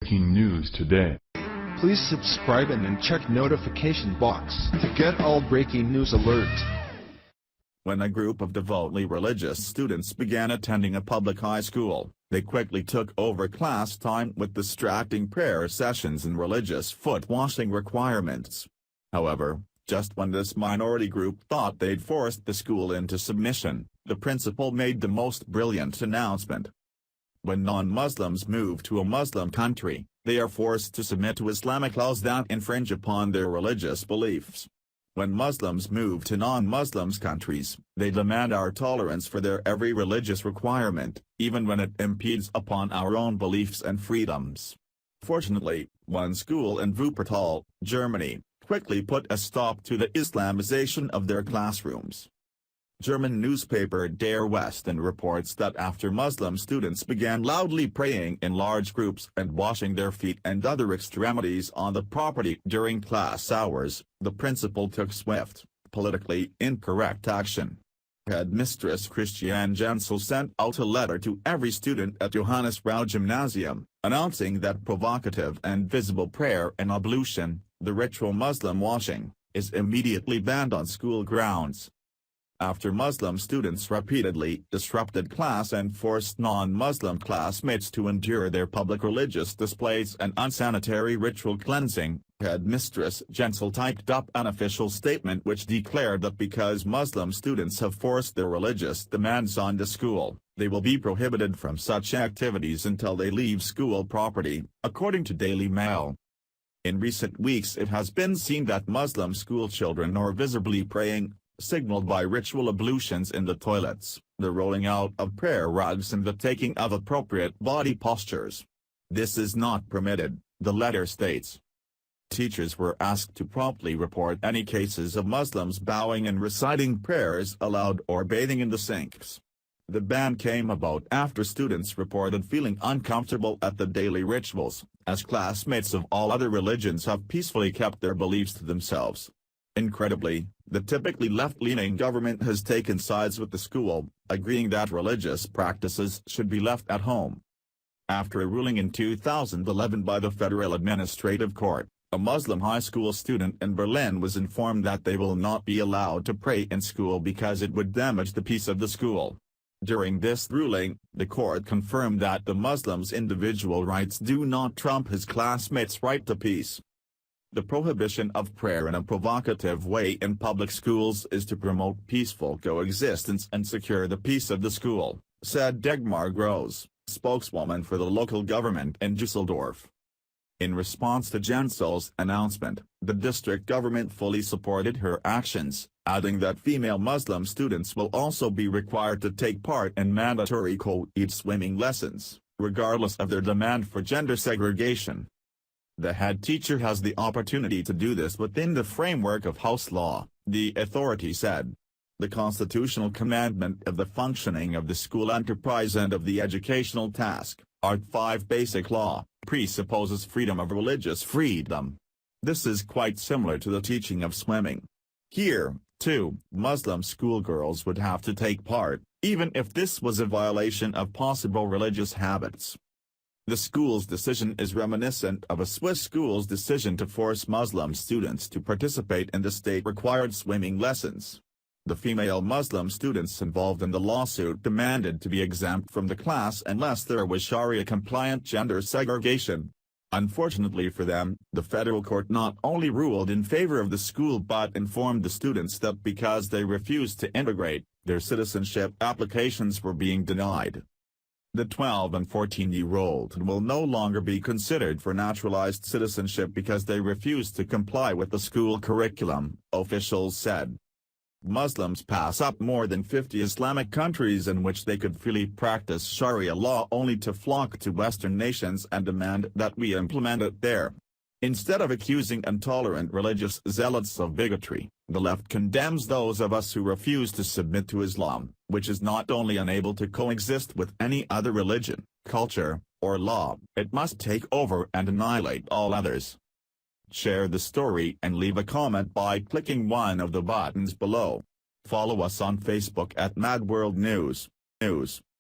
Breaking news today. Please subscribe and then check notification box to get all breaking news alerts. When a group of devoutly religious students began attending a public high school, they quickly took over class time with distracting prayer sessions and religious foot-washing requirements. However, just when this minority group thought they'd forced the school into submission, the principal made the most brilliant announcement. When non-Muslims move to a Muslim country, they are forced to submit to Islamic laws that infringe upon their religious beliefs. When Muslims move to non-Muslims countries, they demand our tolerance for their every religious requirement, even when it impedes upon our own beliefs and freedoms. Fortunately, one school in Wuppertal, Germany, quickly put a stop to the Islamization of their classrooms. German newspaper Der Westen reports that after Muslim students began loudly praying in large groups and washing their feet and other extremities on the property during class hours, the principal took swift, politically incorrect action. Headmistress Christiane Jensel sent out a letter to every student at Johannes Rau Gymnasium, announcing that provocative and visible prayer and ablution, the ritual Muslim washing, is immediately banned on school grounds. After Muslim students repeatedly disrupted class and forced non-Muslim classmates to endure their public religious displays and unsanitary ritual cleansing, Headmistress Jensel typed up an official statement which declared that because Muslim students have forced their religious demands on the school, they will be prohibited from such activities until they leave school property, according to Daily Mail. In recent weeks it has been seen that Muslim school children are visibly praying, signaled by ritual ablutions in the toilets, the rolling out of prayer rugs and the taking of appropriate body postures. This is not permitted, the letter states. Teachers were asked to promptly report any cases of Muslims bowing and reciting prayers aloud or bathing in the sinks. The ban came about after students reported feeling uncomfortable at the daily rituals, as classmates of all other religions have peacefully kept their beliefs to themselves. Incredibly, the typically left-leaning government has taken sides with the school, agreeing that religious practices should be left at home. After a ruling in 2011 by the Federal Administrative Court, a Muslim high school student in Berlin was informed that they will not be allowed to pray in school because it would damage the peace of the school. During this ruling, the court confirmed that the Muslim's individual rights do not trump his classmates' right to peace. The prohibition of prayer in a provocative way in public schools is to promote peaceful coexistence and secure the peace of the school, said Dagmar Gross, spokeswoman for the local government in Düsseldorf. In response to Jensel's announcement, the district government fully supported her actions, adding that female Muslim students will also be required to take part in mandatory co-ed swimming lessons, regardless of their demand for gender segregation. The head teacher has the opportunity to do this within the framework of house law, the authority said. The constitutional commandment of the functioning of the school enterprise and of the educational task, Art 5 Basic Law, presupposes freedom of religious freedom. This is quite similar to the teaching of swimming. Here, too, Muslim schoolgirls would have to take part, even if this was a violation of possible religious habits. The school's decision is reminiscent of a Swiss school's decision to force Muslim students to participate in the state-required swimming lessons. The female Muslim students involved in the lawsuit demanded to be exempt from the class unless there was Sharia-compliant gender segregation. Unfortunately for them, the federal court not only ruled in favor of the school but informed the students that because they refused to integrate, their citizenship applications were being denied. The 12- and 14-year-old will no longer be considered for naturalized citizenship because they refused to comply with the school curriculum, officials said. Muslims pass up more than 50 Islamic countries in which they could freely practice Sharia law only to flock to Western nations and demand that we implement it there. Instead of accusing intolerant religious zealots of bigotry, the left condemns those of us who refuse to submit to Islam, which is not only unable to coexist with any other religion, culture, or law, it must take over and annihilate all others. Share the story and leave a comment by clicking one of the buttons below. Follow us on Facebook at Mad World News.